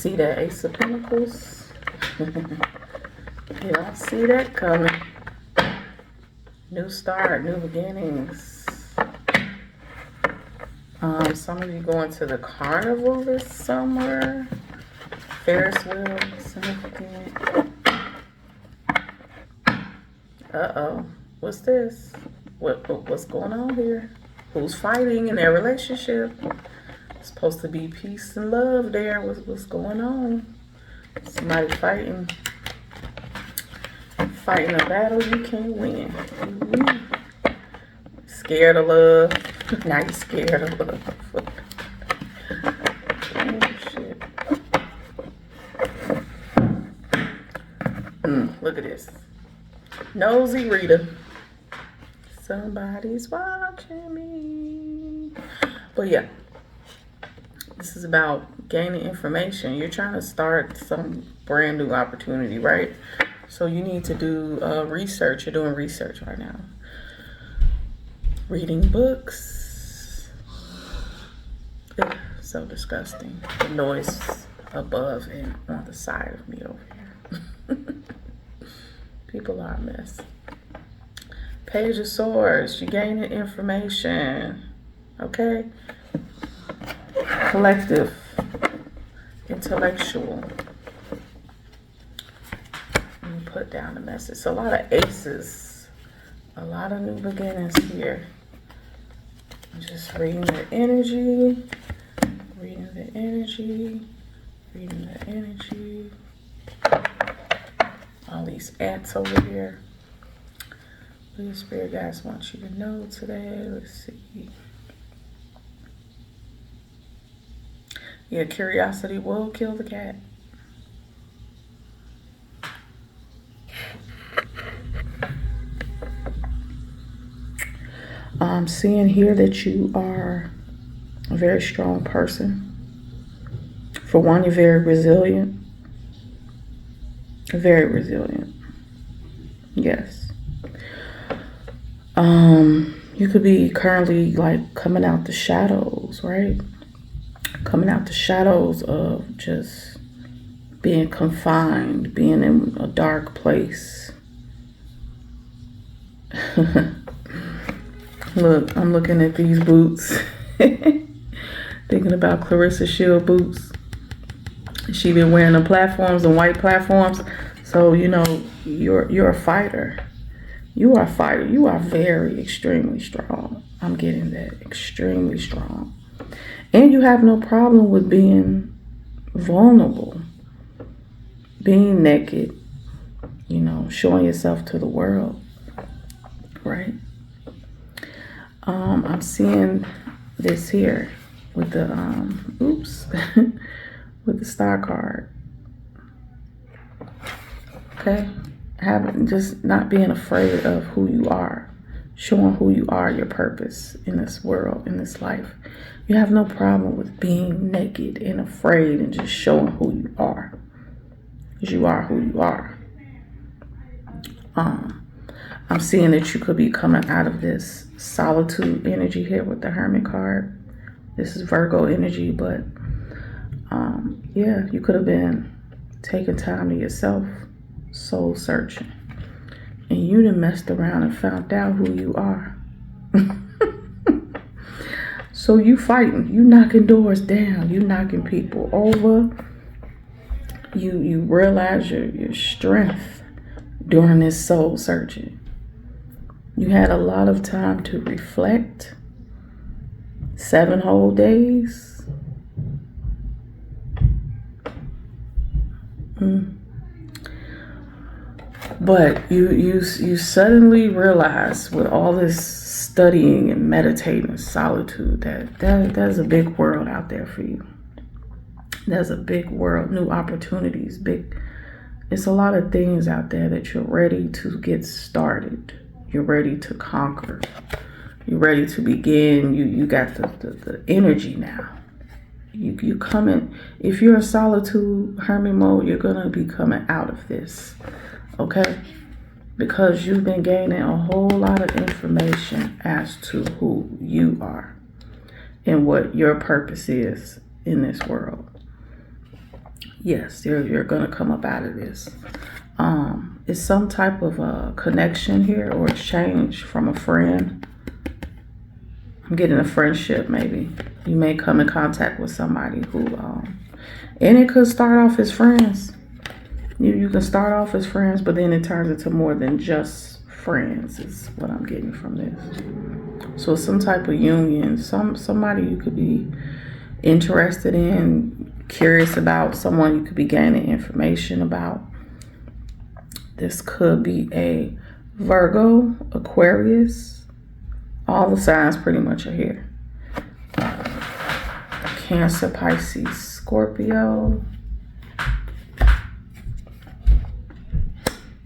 see that Ace of Pentacles? You don't see that coming. New start, new beginnings. Some of you going to the carnival this summer. Ferris wheel, significant. Uh-oh. What's this? What's going on here? Who's fighting in their relationship? It's supposed to be peace and love there. What's going on? Somebody fighting a battle you can't win. Scared of love. Now you're scared of love. Oh, shit. Look at this. Nosy Rita. Somebody's watching me. But yeah, this is about gaining information. You're trying to start some brand new opportunity, right? So you need to do research. You're doing research right now. Reading books. Ugh, so disgusting. The noise above and on the side of me over here. People are a mess. Page of Swords. You're gaining information. Okay? Collective. Intellectual. Let me put down the message. So a lot of aces. A lot of new beginnings here. I'm just reading the energy. Reading the energy. Reading the energy. All these ants over here. What do your spirit guides want you to know today? Let's see. Yeah, curiosity will kill the cat. I'm seeing here that you are a very strong person. For one, you're very resilient. Very resilient. Yes. You could be currently like coming out the shadows, right? Coming out the shadows of just being confined, being in a dark place. Look, I'm looking at these boots. Thinking about Clarissa Shield boots. She been wearing the platforms, the white platforms. So, you know, you're a fighter. You are a fighter. You are very, extremely strong. I'm getting that. Extremely strong. And you have no problem with being vulnerable. Being naked. You know, showing yourself to the world. Right? I'm seeing this here with the, with the star card. Okay? Just not being afraid of who you are. Showing who you are, your purpose in this world, in this life. You have no problem with being naked and afraid and just showing who you are. Because you are who you are. I'm seeing that you could be coming out of this solitude energy here with the Hermit card. This is Virgo energy, but yeah, you could have been taking time to yourself, soul searching. And you done messed around and found out who you are. So you fighting, you knocking doors down, you knocking people over. You realize your strength during this soul searching. You had a lot of time to reflect. 7 whole days. But you suddenly realize with all this studying and meditating and solitude that there's a big world out there for you. There's a big world, new opportunities, it's a lot of things out there that you're ready to get started. You're ready to conquer. You're ready to begin. You got the energy now. You coming. If you're in solitude, hermit mode, you're gonna be coming out of this. Okay? Because you've been gaining a whole lot of information as to who you are and what your purpose is in this world. Yes, you're gonna come up out of this. It's some type of connection here or exchange from a friend. I'm getting a friendship, maybe. You may come in contact with somebody who, and it could start off as friends. You can start off as friends, but then it turns into more than just friends, is what I'm getting from this. So some type of union, somebody you could be interested in, curious about, someone you could be gaining information about. This could be a Virgo, Aquarius. All the signs pretty much are here. Cancer, Pisces, Scorpio.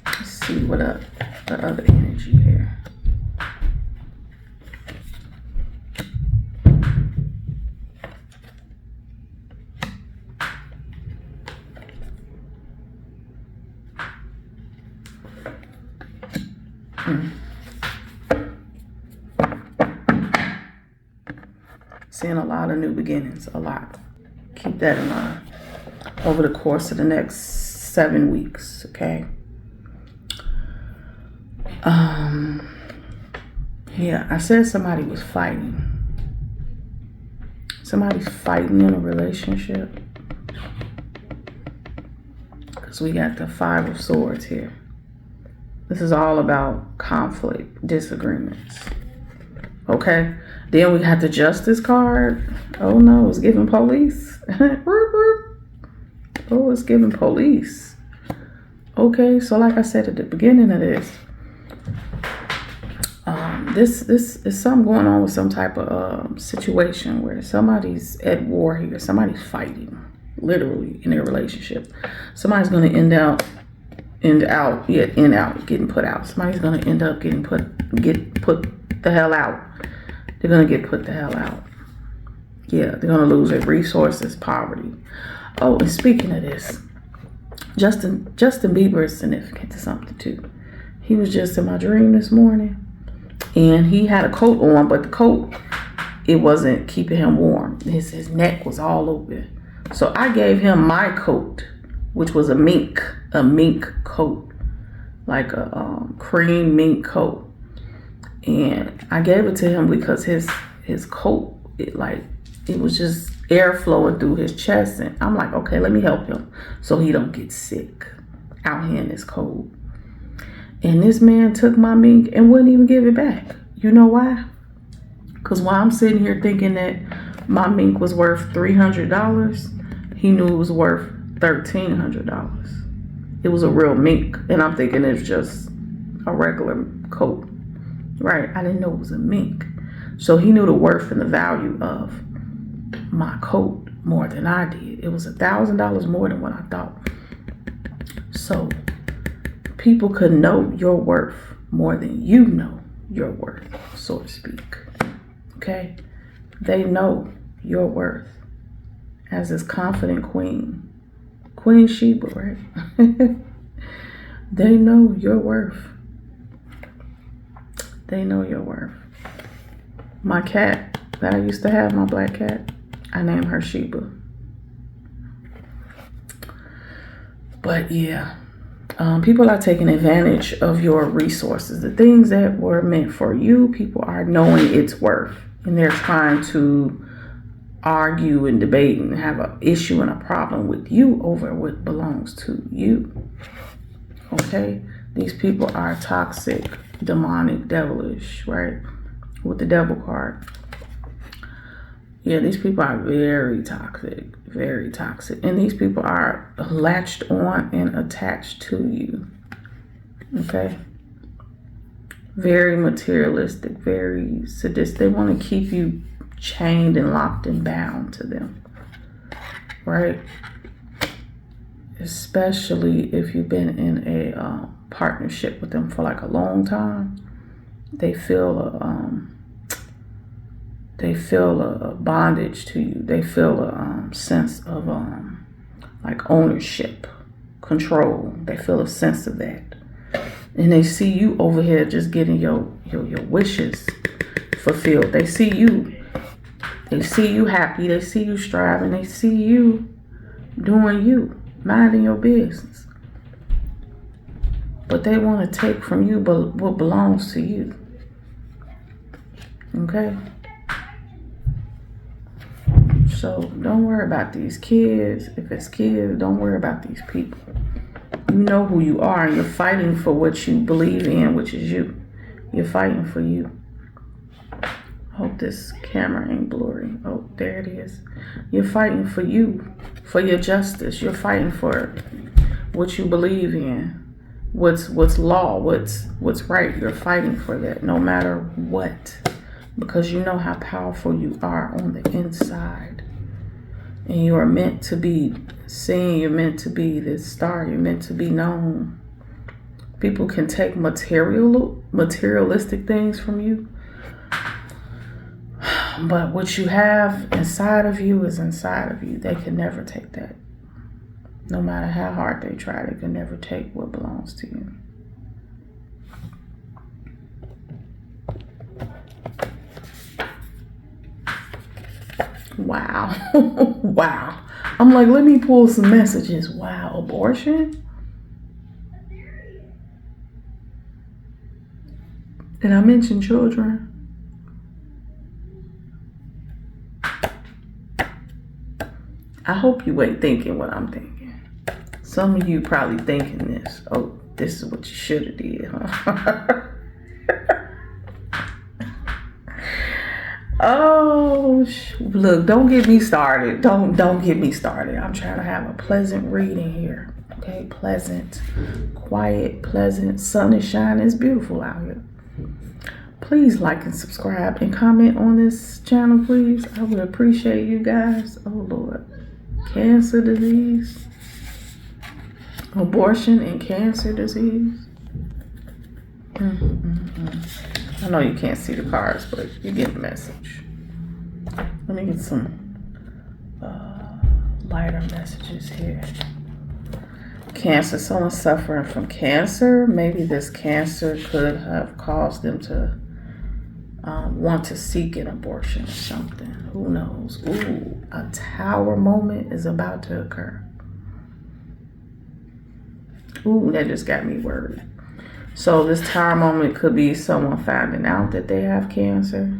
Let's see what the other energy here. Seeing a lot of new beginnings, a lot. Keep that in mind over the course of the next 7 weeks, okay? Yeah, I said somebody was fighting. Somebody's fighting in a relationship. Because we got the Five of Swords here. This is all about conflict, disagreements. Okay? Then we got the Justice card. Oh no, it's giving police. Oh, it's giving police. Okay, so like I said at the beginning of this, this is something going on with some type of situation where somebody's at war here. Somebody's fighting, literally, in their relationship. Somebody's going to end out, getting put out. Somebody's going to end up get put the hell out. They're going to get put the hell out. Yeah, they're going to lose their resources, poverty. Oh, and speaking of this, Justin Bieber is significant to something too. He was just in my dream this morning, and he had a coat on, but the coat, it wasn't keeping him warm. His neck was all open. So I gave him my coat, which was a mink coat, like a cream mink coat. And I gave it to him because his coat, it was just air flowing through his chest. And I'm like, okay, let me help him so he don't get sick out here in this cold. And this man took my mink and wouldn't even give it back. You know why? Because while I'm sitting here thinking that my mink was worth $300, he knew it was worth $1,300. It was a real mink. And I'm thinking it's just a regular coat. Right? I didn't know it was a mink. So he knew the worth and the value of my coat more than I did. It was $1,000 more than what I thought. So people could know your worth more than you know your worth, so to speak. Okay? They know your worth as this confident queen. Queen Sheba, right? They know your worth. They know your worth. My cat that I used to have, my black cat, I named her Sheba. But yeah, people are taking advantage of your resources. The things that were meant for you, people are knowing its worth. And they're trying to argue and debate and have an issue and a problem with you over what belongs to you. Okay? These people are toxic, demonic, devilish, right? With the devil card. Yeah, these people are very toxic, very toxic. And these people are latched on and attached to you. Okay? Very materialistic, very sadistic. They want to keep you chained and locked and bound to them. Right? Especially if you've been in a partnership with them for like a long time. They feel a bondage to you. They feel a sense of like ownership, control. They feel a sense of that, and they see you over here just getting your wishes fulfilled. They see you happy. They see you striving. They see you doing you. minding your business. But they want to take from you what belongs to you. Okay? So don't worry about these kids. If it's kids, don't worry about these people. You know who you are, and you're fighting for what you believe in, which is you. You're fighting for you. Hope this camera ain't blurry. Oh, there it is. You're fighting for you, for your justice. You're fighting for what you believe in, what's law, what's right. You're fighting for that, no matter what, because you know how powerful you are on the inside, and you are meant to be seen. You're meant to be this star. You're meant to be known. People can take materialistic things from you. But what you have inside of you is inside of you. They can never take that. No matter how hard they try, they can never take what belongs to you. Wow. Wow. I'm like, let me pull some messages. Wow, abortion? Did I mention children? I hope you ain't thinking what I'm thinking. Some of you probably thinking this. Oh, this is what you should have did, huh? Oh, look, don't get me started. Don't get me started. I'm trying to have a pleasant reading here. Okay, pleasant, quiet, pleasant. Sun is shining. It's beautiful out here. Please like and subscribe and comment on this channel, please. I would appreciate you guys. Oh, Lord. Cancer disease. Abortion and cancer disease. I know you can't see the cards, but you get the message. Let me get some lighter messages here. Cancer. Someone suffering from cancer. Maybe this cancer could have caused them to want to seek an abortion or something. Who knows? Ooh, a tower moment is about to occur. Ooh, that just got me worried. So this tower moment could be someone finding out that they have cancer.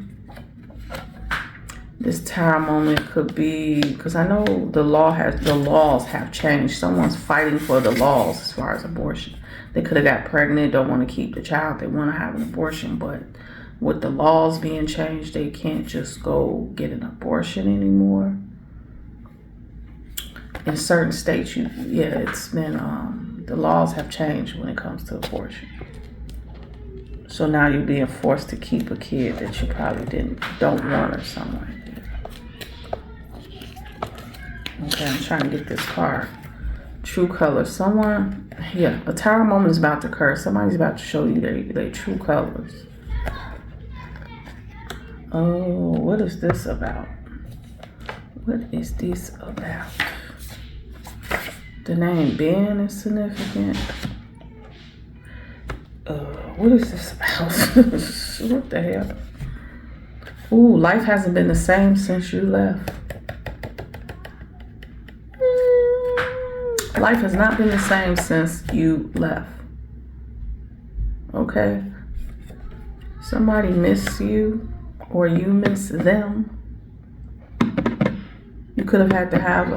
This tower moment could be, because I know the laws have changed. Someone's fighting for the laws as far as abortion. They could have got pregnant, don't want to keep the child, they want to have an abortion, but with the laws being changed, they can't just go get an abortion anymore. In certain states, it's been, the laws have changed when it comes to abortion. So now you're being forced to keep a kid that you probably don't want or something like that. Okay, I'm trying to get this card. True colors. Someone, a tower moment is about to occur. Somebody's about to show you their true colors. Oh, what is this about? What is this about? The name Ben is significant. What is this about? What the hell? Ooh, life hasn't been the same since you left. Life has not been the same since you left. Okay? Somebody missed you, or you miss them. You could have had to have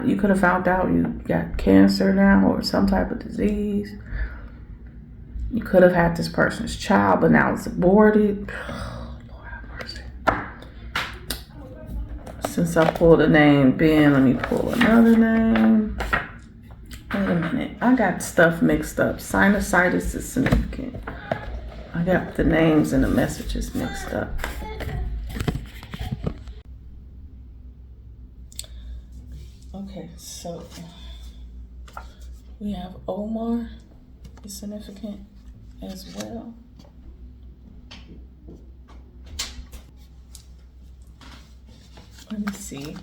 you could have found out you got cancer now or some type of disease. You could have had this person's child, but now it's aborted. Oh, Lord have mercy. Since I pulled a name Ben, let me pull another name. Wait a minute. I got stuff mixed up. Sinusitis is significant. I got the names and the messages mixed up. Okay, so we have Omar is significant as well. Let me see.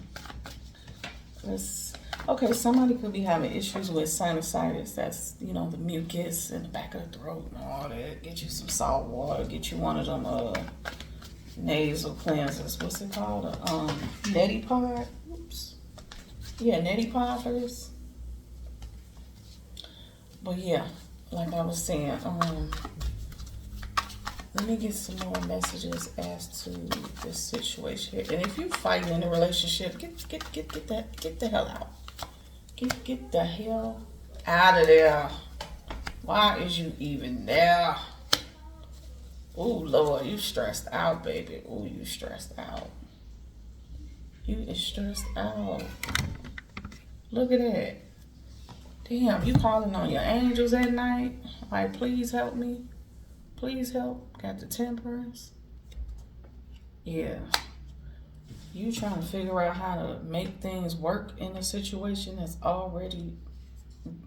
Okay, somebody could be having issues with sinusitis. That's, the mucus in the back of the throat and all that. Get you some salt water. Get you one of them nasal cleansers. What's it called? Neti Pod? Oops. Yeah, Neti Pod for this. But yeah, like I was saying, let me get some more messages as to this situation here. And if you fighting in a relationship, get the hell out. Get the hell out of there. Why is you even there? Oh Lord, you stressed out, baby. Oh, you stressed out. You is stressed out. Look at that. Damn, you calling on your angels at night? Like, please help me. Please help. Got the temperance. Yeah. You trying to figure out how to make things work in a situation that's already,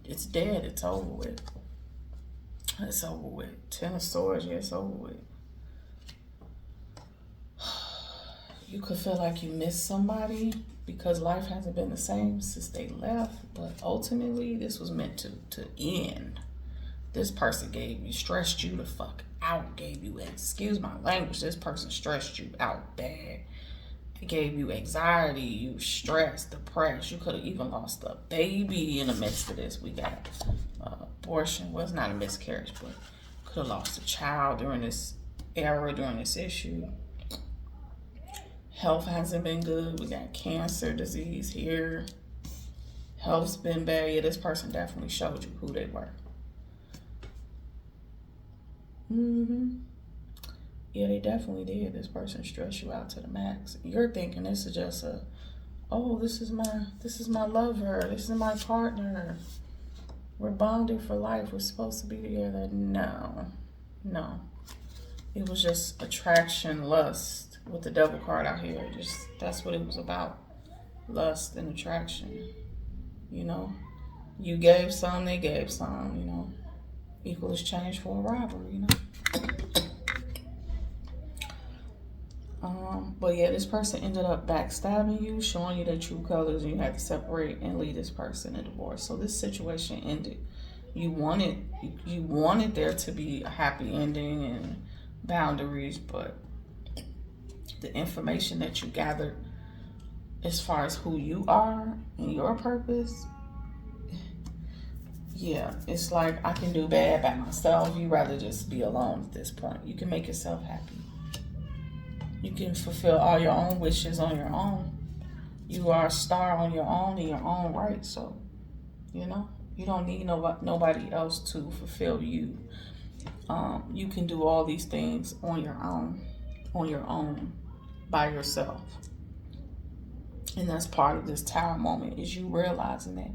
it's dead. It's over with. It's over with. 10 of Swords, yeah, it's over with. You could feel like you missed somebody because life hasn't been the same since they left, but ultimately this was meant to end. This person stressed you the fuck out, gave you, excuse my language, this person stressed you out bad. It gave you anxiety, you stressed, depressed. You could have even lost a baby in the midst of this. We got abortion. Well, it's not a miscarriage, but could have lost a child during this era, during this issue. Health hasn't been good. We got cancer, disease here. Health's been bad. Yeah, this person definitely showed you who they were. Yeah, they definitely did. This person stressed you out to the max. You're thinking this is just this is my lover. This is my partner. We're bonded for life. We're supposed to be together. No. It was just attraction, lust. With the devil card out here, that's what it was about. Lust and attraction. You gave some, they gave some, equal exchange for a robbery, But yeah, this person ended up backstabbing you, showing you their true colors, and you had to separate and leave this person in divorce. So this situation ended. You wanted there to be a happy ending and boundaries, but the information that you gathered as far as who you are and your purpose, yeah, it's like I can do bad by myself. You rather just be alone at this point. You can make yourself happy. You can fulfill all your own wishes on your own. You are a star on your own in your own right. So, you don't need nobody else to fulfill you. You can do all these things on your own, by yourself. And that's part of this Tower moment, is you realizing that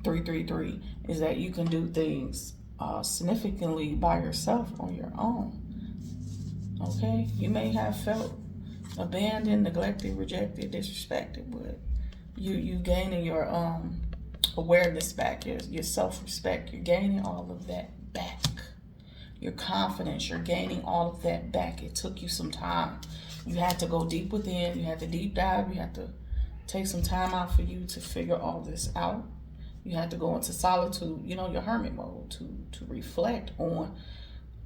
333 is that you can do things significantly by yourself on your own. Okay? You may have felt abandoned, neglected, rejected, disrespected, but you gaining your awareness back, your self-respect. You're gaining all of that back. Your confidence, you're gaining all of that back. It took you some time. You had to go deep within. You had to deep dive. You had to take some time out for you to figure all this out. You had to go into solitude, your hermit mode, to reflect on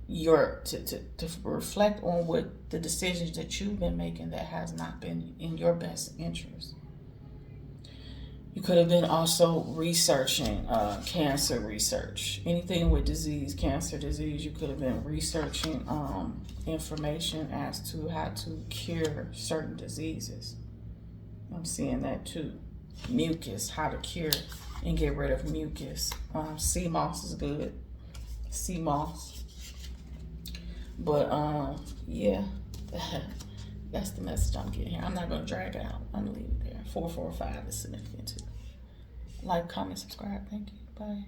to reflect on what the decisions that you've been making that has not been in your best interest. You could have been also researching cancer research, anything with disease, cancer disease. You could have been researching information as to how to cure certain diseases. I'm seeing that too. Mucus, how to cure and get rid of mucus. Sea moss is good. Sea moss. But yeah, that's the message I'm getting here. I'm not gonna drag it out. I'm gonna leave it there. 445 is significant too. Like, comment, subscribe. Thank you. Bye.